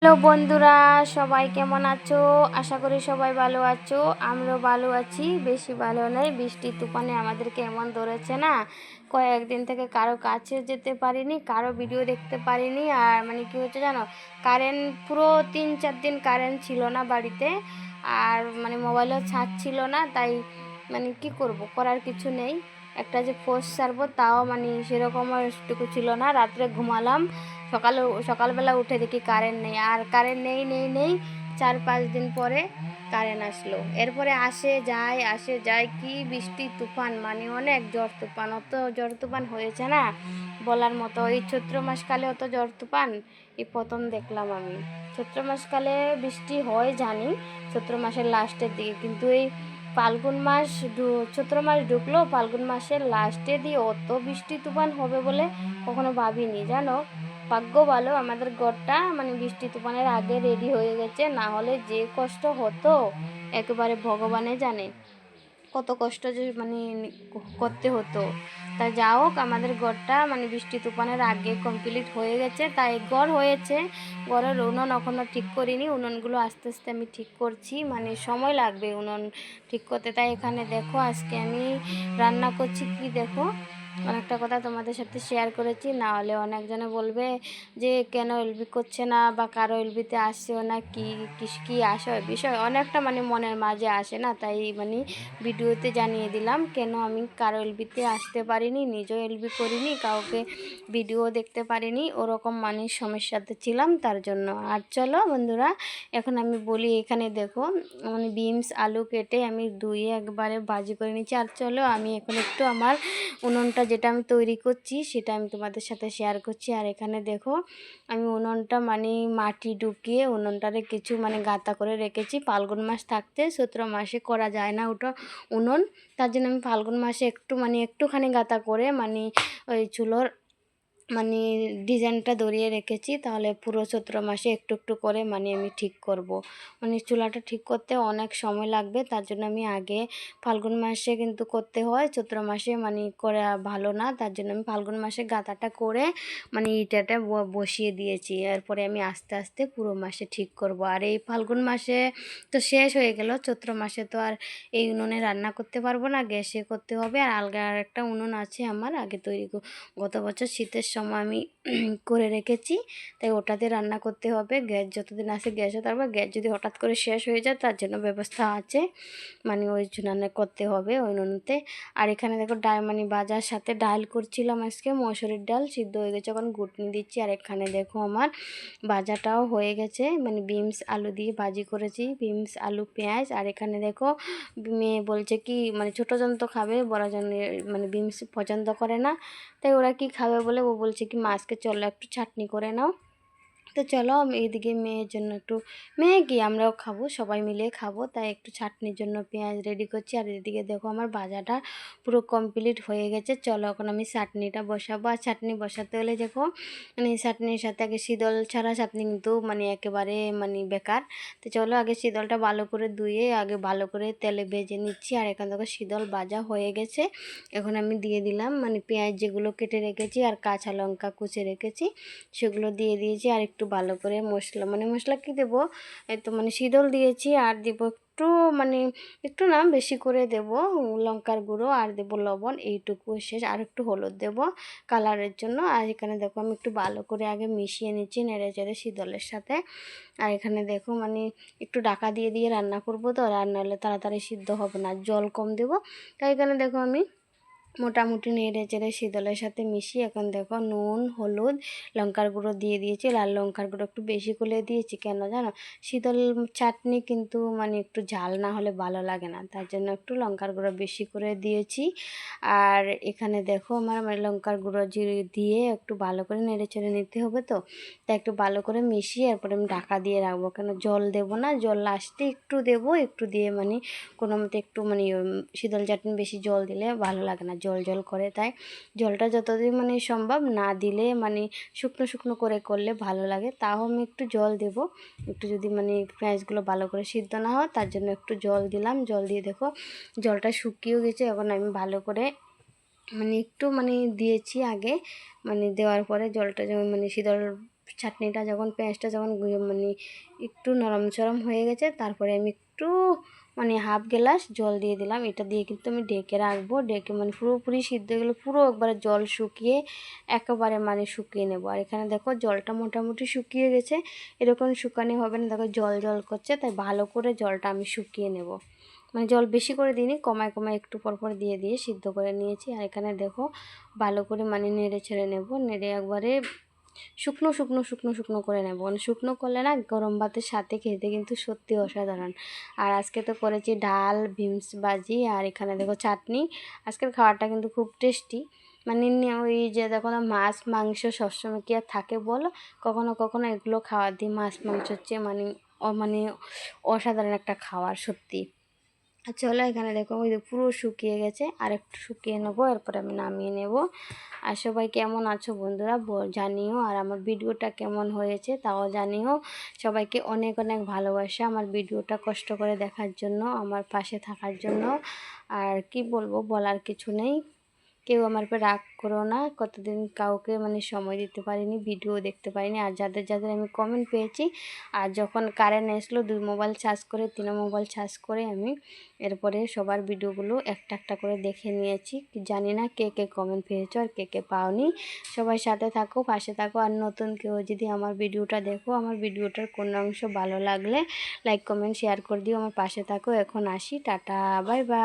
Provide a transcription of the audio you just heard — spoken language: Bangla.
হ্যালো বন্ধুরা, সবাই কেমন আছো? আশা করি সবাই ভালো আছো। আমরাও ভালো আছি, বেশি ভালো নেই। বৃষ্টি তুফানে আমাদেরকে এমন ধরেছে না, কয়েকদিন থেকে কারো কাছে যেতে পারিনি, কারো ভিডিও দেখতে পারিনি। আর মানে কি হচ্ছে জানো, কারেন্ট পুরো 3-4 দিন কারেন্ট ছিল না বাড়িতে। আর মানে মোবাইলও চার্জ ছিল না, তাই মানে কি করব, করার কিছু নেই। একটা যে পোস্ট ছাড়বো তাও মানে সেরকম টুকু ছিল না। রাত্রে ঘুমালাম, সকালবেলা উঠে দেখি কারেন্ট নেই। আর কারেন্ট নেই 4-5 দিন পরে কারেন্ট আসলো। এরপরে আসে যায় কি বৃষ্টি তুফান, মানে অনেক ঝড় তুফান, অত ঝড় তুফান হয়েছে না বলার মতো। এই চৈত্র মাসকালে অত ঝড় তুফান এই প্রথম দেখলাম আমি। চৈত্র মাসকালে বৃষ্টি হয় জানি, চৈত্র মাসের লাস্টের দিকে, কিন্তু এই ফাল্গুন মাস চৈত্র মাস ঢুকলো, ফাল্গুন মাসের লাস্টে দিয়ে অত বৃষ্টি তুফান হবে বলে কখনো ভাবিনি জানো। ভাগ্য ভালো আমাদের ঘরটা মানে বৃষ্টি তুফানের আগে রেডি হয়ে গেছে, না হলে যে কষ্ট হতো একেবারে ভগবানে জানে কত কষ্ট যে মানে করতে হতো। তা যা হোক, আমাদের ঘরটা মানে বৃষ্টি তুফানের আগে কমপ্লিট হয়ে গেছে, তাই ঘর হয়েছে। ঘরের উনুন এখনও ঠিক করিনি, উনুনগুলো আস্তে আস্তে আমি ঠিক করছি, মানে সময় লাগবে উনুন ঠিক করতে। তাই এখানে দেখো আজকে আমি রান্না করছি কি দেখো, অনেকটা কথা তোমাদের সাথে শেয়ার করেছি, না হলে অনেকজনে বলবে যে কেন এলবি করছে না, বা কারো এলবিতে আসছেও না, কি কি আসে বিষয় অনেকটা মানে মনের মাঝে আসে না, তাই মানে ভিডিওতে জানিয়ে দিলাম কেন আমি কারো এলবিতে আসতে পারিনি, নিজেও এলবি করিনি, কাউকে ভিডিও দেখতে পারিনি, ওরকম মানে সমস্যাতে ছিলাম তার জন্য। আর চলো বন্ধুরা, এখন আমি বলি, এখানে দেখো মানে বিনস আলু কেটে আমি ধুয়ে একবারে ভাজি করে নিচ্ছি। আর চলো আমি এখন একটু আমার উনুনটা যেটা আমি তৈরি করছি সেটা আমি তোমাদের সাথে শেয়ার করছি। আর এখানে দেখো আমি উনুনটা মানে মাটি ঢুকিয়ে উনুনটারে কিছু মানে গাঁথা করে রেখেছি। ফাল্গুন মাস থাকতে চৈত্র মাসে করা যায় না ওটা উনুন, তার জন্য আমি ফাল্গুন মাসে একটু মানে একটুখানি গাঁথা করে মানে ওই চুলোর মানে ডিজাইনটা ধরিয়ে রেখেছি, তাহলে পুরো চৈত্র মাসে একটু একটু করে মানে আমি ঠিক করব। মানে চুলাটা ঠিক করতে অনেক সময় লাগবে, তার জন্য আমি আগে ফাল্গুন মাসে কিন্তু করতে হয়, চৈত্র মাসে মানে করা ভালো না, তার জন্য আমি ফাল্গুন মাসে গাঁথাটা করে মানে ইটাটা বসিয়ে দিয়েছি। এরপরে আমি আস্তে আস্তে পুরো মাসে ঠিক করব। আর এই ফাল্গুন মাসে তো শেষ হয়ে গেল, চৈত্র মাসে তো আর এই উনুনে রান্না করতে পারবো না, গ্যাসে করতে হবে। আর আলগা আর একটা উনুন আছে আমার আগে তৈরি, গত বছর শীতের সময় আমি করে রেখেছি, তাই ওটাতে রান্না করতে হবে। গ্যাস যতদিন আসে গ্যাসে, তারপর গ্যাস যদি হঠাৎ করে শেষ হয়ে যায় তার জন্য ব্যবস্থা আছে, মানে ওই রান্না করতে হবে ওই নুনতে। আর এখানে দেখো মানে বাজার সাথে ডাল করছিলাম আজকে, মসুরির ডাল সিদ্ধ হয়ে গেছে, এখন ঘুটনি দিচ্ছি। আর এখানে দেখো আমার ভাজাটাও হয়ে গেছে, মানে বিনস আলু দিয়ে ভাজি করেছি, বিনস আলু পেঁয়াজ। আর এখানে দেখো মেয়ে বলছে কি মানে ছোটো জন তো খাবে, বড় জন মানে বিনস পছন্দ করে না, তাই ওরা কি খাবে বলে ও বলছে কি মাছকে চলো একটু চাটনি করে নাও। তো চলো আমি এইদিকে মেয়ের জন্য একটু, মেয়ে কি আমরাও খাবো, সবাই মিলে খাবো, তাই একটু চাটনির জন্য পেঁয়াজ রেডি করছি। আর এদিকে দেখো আমার ভাজাটা পুরো কমপ্লিট হয়ে গেছে। চলো এখন আমি চাটনিটা বসাবো। আর চাটনি বসাতে হলে দেখো মানে চাটনির সাথে আগে শীতল ছাড়া চাটনি কিন্তু মানে একেবারে মানে বেকার। তো চলো আগে শীতলটা ভালো করে ধুয়ে আগে ভালো করে তেলে ভেজে নিচ্ছি। আর এখান থেকে শীতল ভাজা হয়ে গেছে, এখন আমি দিয়ে দিলাম মানে পেঁয়াজ যেগুলো কেটে রেখেছি আর কাঁচা লঙ্কা কুচে রেখেছি সেগুলো দিয়ে দিয়েছি। আর একটু ভালো করে মশলা মানে মশলা কি দেবো, এই তো মানে শীতল দিয়েছি, আর দেবো একটু মানে একটু না বেশি করে দেব লঙ্কার গুঁড়ো, আর দেবো লবণ, এইটুকু শেষ। আর একটু হলুদ দেবো কালারের জন্য। আর এখানে দেখো আমি একটু ভালো করে আগে মিশিয়ে নিচ্ছি নেড়ে চেড়ে শীতলের সাথে। আর এখানে দেখো মানে একটু ঢাকা দিয়ে দিয়ে রান্না করবো, তো রান্না হলে তাড়াতাড়ি সিদ্ধ হবে না, জল কম দেবো। তাই এখানে দেখো আমি মোটামুটি নেড়ে চেড়ে শীতলের সাথে মিশিয়ে এখন দেখো নুন হলুদ লঙ্কার গুঁড়ো দিয়ে দিয়েছি। লাল লঙ্কার গুঁড়ো একটু বেশি করে দিয়েছি, কেন জানো শীতল চাটনি কিন্তু মানে একটু ঝাল না হলে ভালো লাগে না, তার জন্য একটু লঙ্কার গুঁড়ো বেশি করে দিয়েছি। আর এখানে দেখো আমার মানে লঙ্কার গুঁড়ো জিরে দিয়ে একটু ভালো করে নেড়ে চেড়ে নিতে হবে, তো তাই একটু ভালো করে মিশিয়ে এরপরে আমি ঢাকা দিয়ে রাখবো, কেন জল দেবো না, জল লাস্টে একটু দেবো, একটু দিয়ে মানে কোনো মতে একটু মানে শীতল চাটনি বেশি জল দিলে ভালো লাগে না, জল জল করে, তাই জলটা যতদিন মানে সম্ভব না দিলে মানে শুকনো শুকনো করে করলে ভালো লাগে। তাও আমি একটু জল দেব, একটু যদি মানে পেঁয়াজগুলো ভালো করে সিদ্ধ না হয় তার জন্য একটু জল দিলাম। জল দিয়ে দেখো জলটা শুকিয়েও গেছে, এখন আমি ভালো করে মানে একটু মানে দিয়েছি আগে, মানে দেওয়ার পরে জলটা যেমন মানে শীতল চাটনিটা যখন পেঁয়াজটা যখন মানে একটু নরম চরম হয়ে গেছে, তারপরে আমি একটু মানে হাফ গ্লাস জল দিয়ে দিলাম। এটা দিয়ে কিন্তু আমি ঢেকে রাখবো, ঢেকে মানে পুরোপুরি সিদ্ধ হয়ে গেলে পুরো একবারে জল শুকিয়ে একেবারে মানে শুকিয়ে নেব। আর এখানে দেখো জলটা মোটামুটি শুকিয়ে গেছে, এরকম শুকানো হবে না, দেখো জল জল করছে, তাই ভালো করে জলটা আমি শুকিয়ে নেব। মানে জল বেশি করে দিইনি, কমায় কমায় একটু পর পর দিয়ে দিয়ে সিদ্ধ করে নিয়েছি। আর এখানে দেখো ভালো করে মানে নেড়ে ছেড়ে নেব, নেড়ে একবারে শুকনো শুকনো শুকনো শুকনো করে নেব। মানে শুকনো করলে না গরম ভাতের সাথে খেতে কিন্তু সত্যি অসাধারণ। আর আজকে তো করেছি ডাল, বিনস ভাজি, আর এখানে দেখো চাটনি। আজকের খাবারটা কিন্তু খুব টেস্টি। মানে ওই যে দেখো না, মাছ মাংস সবসময় কি আর থাকে বলো, কখনো কখনো এগুলো খাওয়ার দিই মাছ মাংসের চেয়ে মানে মানে অসাধারণ একটা খাবার সত্যি। চলো এখানে দেখো ওই যে পুরো শুকিয়ে গেছে, আর একটু শুকিয়ে নেবো, এরপরে আমি নামিয়ে নেব। আর সবাই কেমন আছো বন্ধুরা জানিও, আর আমার ভিডিওটা কেমন হয়েছে তাও জানিও। সবাইকে অনেক অনেক ভালোবাসা আমার ভিডিওটা কষ্ট করে দেখার জন্য, আমার পাশে থাকার জন্য। আর কি বলবো, বলার কিছু নেই। কেউ আমার উপর রাগ করো না, কতদিন কাউকে মানে সময় দিতে পারিনি, ভিডিও দেখতে পারিনি। আর যাদের যাদের আমি কমেন্ট পেয়েছি, আর যখন কারেন্ট আসলো 2 মোবাইল চার্জ করে 3 মোবাইল চার্জ করে আমি এরপরে সবার ভিডিওগুলো একটা একটা করে দেখে নিয়েছি। জানি না কে কে কমেন্ট পেয়েছো আর কে কে পাওনি। সবাই সাথে থাকো, পাশে থাকো। আর নতুন কেউ যদি আমার ভিডিওটা দেখো, আমার ভিডিওটার কোনো অংশ ভালো লাগলে লাইক কমেন্ট শেয়ার করে দিও, আমার পাশে থাকো। এখন আসি, টাটা, বাই বাই।